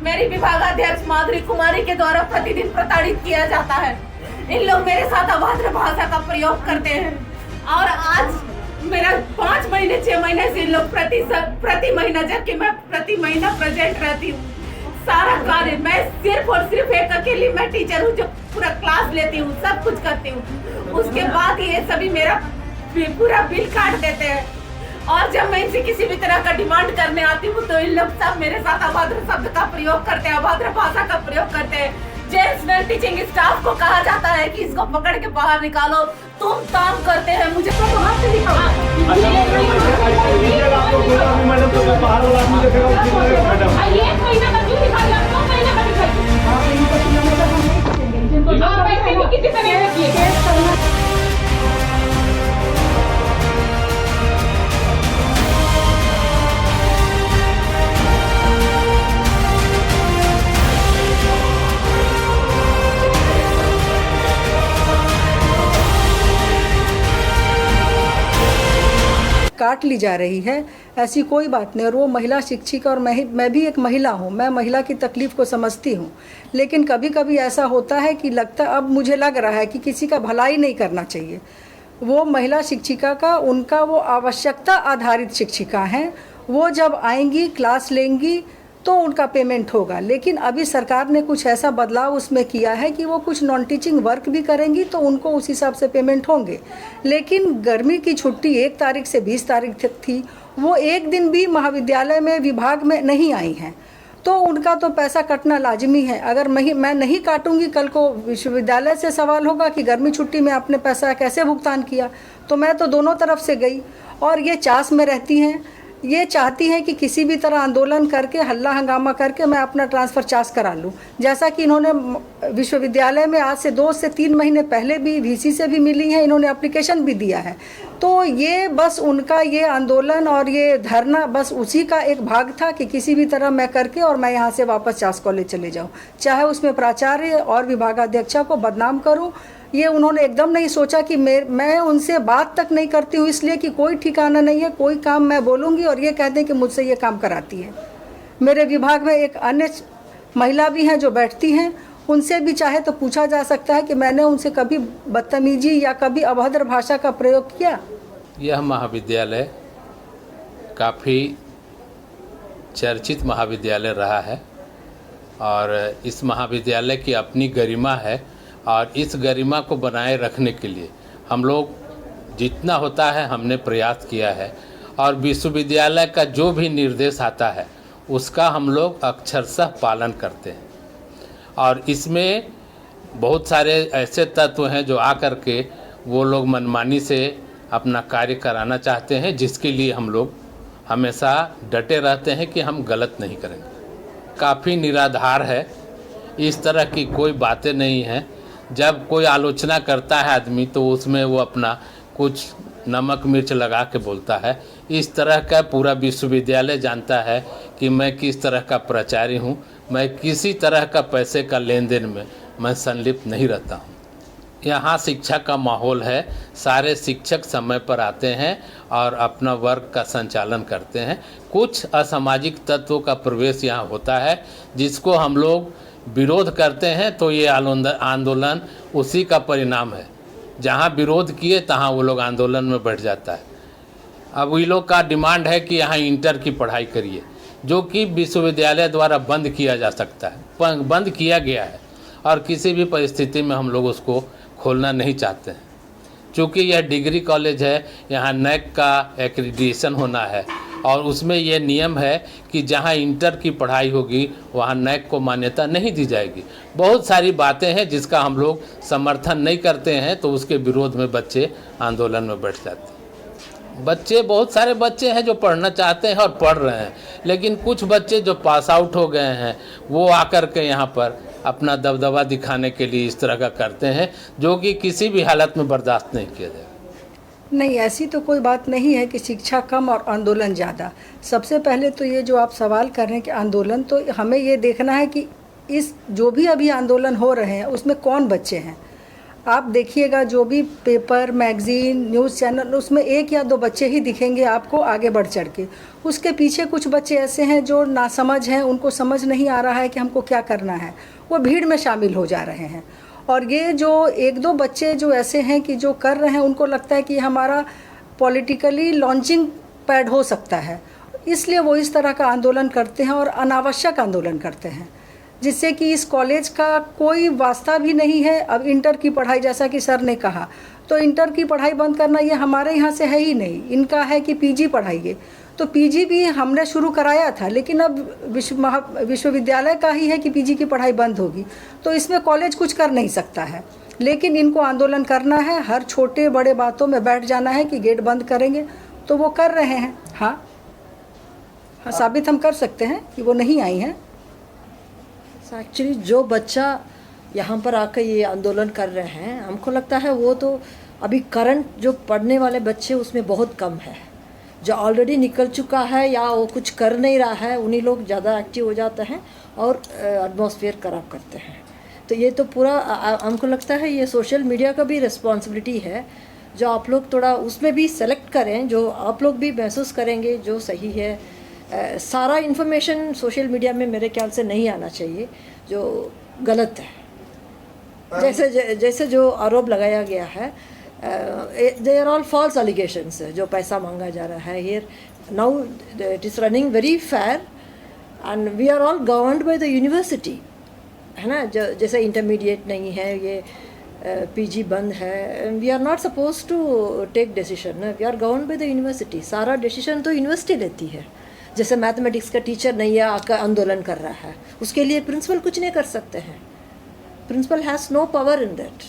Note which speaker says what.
Speaker 1: मेरी विभागाध्यक्ष माधुरी कुमारी के द्वारा प्रतिदिन प्रताड़ित किया जाता है। इन लोग मेरे साथ अभद्र भाषा का प्रयोग करते हैं और आज मेरा 5 महीने 6 महीने से इन लोग प्रति महीना, जबकि मैं प्रति महीना प्रेजेंट रहती हूँ। सारा कार्य मैं सिर्फ और सिर्फ एक अकेली मैं टीचर हूँ जो पूरा क्लास लेती हूँ, सब कुछ करती हूँ। उसके बाद ये सभी मेरा पूरा बिल काट देते हैं और जब मैं इनसे किसी भी तरह का डिमांड करने आती हूँ तो इन लोग सब मेरे साथ अभद्र शब्द का प्रयोग करते हैं, अभद्र भाषा का प्रयोग करते हैं। जेंट्स टीचिंग स्टाफ को कहा जाता है कि इसको पकड़ के बाहर निकालो, तुम काम करते हैं, मुझे तो बाहर से निकालो।
Speaker 2: काट ली जा रही है, ऐसी कोई बात नहीं। और वो महिला शिक्षिका और मैं भी एक महिला हूँ, मैं महिला की तकलीफ़ को समझती हूँ। लेकिन कभी कभी ऐसा होता है कि अब मुझे लग रहा है कि किसी का भलाई नहीं करना चाहिए। वो महिला शिक्षिका का उनका वो आवश्यकता आधारित शिक्षिका हैं, वो जब आएंगी क्लास लेंगी तो उनका पेमेंट होगा। लेकिन अभी सरकार ने कुछ ऐसा बदलाव उसमें किया है कि वो कुछ नॉन टीचिंग वर्क भी करेंगी तो उनको उस हिसाब से पेमेंट होंगे। लेकिन गर्मी की छुट्टी 1 तारीख से 20 तारीख तक थी, वो एक दिन भी महाविद्यालय में विभाग में नहीं आई हैं, तो उनका तो पैसा कटना लाजमी है। अगर मैं नहीं काटूंगी, कल को विश्वविद्यालय से सवाल होगा कि गर्मी छुट्टी में आपने पैसा कैसे भुगतान किया। तो मैं तो दोनों तरफ से गई और ये चास में रहती हैं, ये चाहती हैं कि किसी भी तरह आंदोलन करके हल्ला हंगामा करके मैं अपना ट्रांसफ़र चार्ज करा लूँ। जैसा कि इन्होंने विश्वविद्यालय में आज से 2 से 3 महीने पहले भी वीसी से भी मिली हैं, इन्होंने एप्लीकेशन भी दिया है। तो ये बस उनका ये आंदोलन और ये धरना बस उसी का एक भाग था कि किसी भी तरह मैं करके और मैं यहाँ से वापस चास कॉलेज चले जाऊँ, चाहे उसमें प्राचार्य और विभागाध्यक्षा को बदनाम करूँ। ये उन्होंने एकदम नहीं सोचा कि मैं उनसे बात तक नहीं करती हूँ, इसलिए कि कोई ठिकाना नहीं है, कोई काम मैं बोलूँगी और ये कह दें कि मुझसे ये काम कराती है। मेरे विभाग में एक अन्य महिला भी हैं जो बैठती हैं, उनसे भी चाहे तो पूछा जा सकता है कि मैंने उनसे कभी बदतमीजी या कभी अभद्र भाषा का प्रयोग किया।
Speaker 3: यह महाविद्यालय काफ़ी चर्चित महाविद्यालय रहा है और इस महाविद्यालय की अपनी गरिमा है और इस गरिमा को बनाए रखने के लिए हम लोग जितना होता है हमने प्रयास किया है और विश्वविद्यालय का जो भी निर्देश आता है उसका हम लोग अक्षरशः पालन करते हैं। और इसमें बहुत सारे ऐसे तत्व हैं जो आकर के वो लोग मनमानी से अपना कार्य कराना चाहते हैं, जिसके लिए हम लोग हमेशा डटे रहते हैं कि हम गलत नहीं करेंगे। काफ़ी निराधार है, इस तरह की कोई बातें नहीं हैं। जब कोई आलोचना करता है आदमी तो उसमें वो अपना कुछ नमक मिर्च लगा के बोलता है। इस तरह का पूरा विश्वविद्यालय जानता है कि मैं किस तरह का प्राचार्य हूँ, मैं किसी तरह का पैसे का लेन देन में मैं संलिप्त नहीं रहता हूँ। यहाँ शिक्षा का माहौल है, सारे शिक्षक समय पर आते हैं और अपना वर्क का संचालन करते हैं। कुछ असामाजिक तत्वों का प्रवेश यहाँ होता है जिसको हम लोग विरोध करते हैं, तो ये आंदोलन उसी का परिणाम है। जहाँ विरोध किए तहाँ वो लोग आंदोलन में बैठ जाता है। अब ये लोग का डिमांड है कि यहाँ इंटर की पढ़ाई करिए, जो कि विश्वविद्यालय द्वारा बंद किया जा सकता है, बंद किया गया है और किसी भी परिस्थिति में हम लोग उसको खोलना नहीं चाहते हैं। चूँकि यह डिग्री कॉलेज है, यहाँ नैक का एक्रीडिटेशन होना है और उसमें यह नियम है कि जहाँ इंटर की पढ़ाई होगी वहाँ नैक को मान्यता नहीं दी जाएगी। बहुत सारी बातें हैं जिसका हम लोग समर्थन नहीं करते हैं, तो उसके विरोध में बच्चे आंदोलन में बैठ जाते हैं। बच्चे, बहुत सारे बच्चे हैं जो पढ़ना चाहते हैं और पढ़ रहे हैं, लेकिन कुछ बच्चे जो पास आउट हो गए हैं वो आकर के यहाँ पर अपना दबदबा दिखाने के लिए इस तरह का करते हैं, जो कि किसी भी हालत में बर्दाश्त नहीं किया जाएगा।
Speaker 2: नहीं, ऐसी तो कोई बात नहीं है कि शिक्षा कम और आंदोलन ज़्यादा। सबसे पहले तो ये जो आप सवाल कर रहे हैं कि आंदोलन, तो हमें ये देखना है कि इस जो भी अभी आंदोलन हो रहे हैं उसमें कौन बच्चे हैं। आप देखिएगा जो भी पेपर, मैगज़ीन, न्यूज़ चैनल, उसमें 1 या 2 बच्चे ही दिखेंगे आपको आगे बढ़ चढ़ के। उसके पीछे कुछ बच्चे ऐसे हैं जो नासमझ हैं, उनको समझ नहीं आ रहा है कि हमको क्या करना है, वो भीड़ में शामिल हो जा रहे हैं। और ये जो 1-2 बच्चे जो ऐसे हैं कि जो कर रहे हैं, उनको लगता है कि हमारा पॉलिटिकली लॉन्चिंग पैड हो सकता है, इसलिए वो इस तरह का आंदोलन करते हैं और अनावश्यक आंदोलन करते हैं, जिससे कि इस कॉलेज का कोई वास्ता भी नहीं है। अब इंटर की पढ़ाई, जैसा कि सर ने कहा, तो इंटर की पढ़ाई बंद करना ये हमारे यहाँ से है ही नहीं। इनका है कि पीजी पढ़ाइए, तो पीजी भी हमने शुरू कराया था, लेकिन अब विश्वविद्यालय का ही है कि पीजी की पढ़ाई बंद होगी, तो इसमें कॉलेज कुछ कर नहीं सकता है। लेकिन इनको आंदोलन करना है, हर छोटे बड़े बातों में बैठ जाना है कि गेट बंद करेंगे, तो वो कर रहे हैं। हाँ, साबित हम कर सकते हैं कि वो नहीं आई हैं।
Speaker 4: एक्चुअली जो बच्चा यहाँ पर आकर ये आंदोलन कर रहे हैं, हमको लगता है वो तो अभी करंट जो पढ़ने वाले बच्चे उसमें बहुत कम है। जो ऑलरेडी निकल चुका है या वो कुछ कर नहीं रहा है, उन्हीं लोग ज़्यादा एक्टिव हो जाते हैं और एटमॉस्फेयर ख़राब करते हैं। तो ये तो पूरा हमको लगता है ये सोशल मीडिया का भी रिस्पॉन्सिबिलिटी है, जो आप लोग थोड़ा उसमें भी सेलेक्ट करें, जो आप लोग भी महसूस करेंगे जो सही है। सारा इन्फॉर्मेशन सोशल मीडिया में मेरे ख्याल से नहीं आना चाहिए जो गलत है। जैसे जो आरोप लगाया गया है, they are all false allegations, जो पैसा मांगा जा रहा है here now it is running very fair and we are all governed by the university, है ना। जैसे इंटरमीडिएट नहीं है, ये पीजी बंद है, we are not suppose to take decision, we are governed by the university. सारा डिसीजन तो यूनिवर्सिटी लेती है। जैसे मैथमेटिक्स का टीचर नहीं है, आकर आंदोलन कर रहा है, उसके लिए प्रिंसिपल कुछ नहीं कर सकते हैं। Principal has no power in that.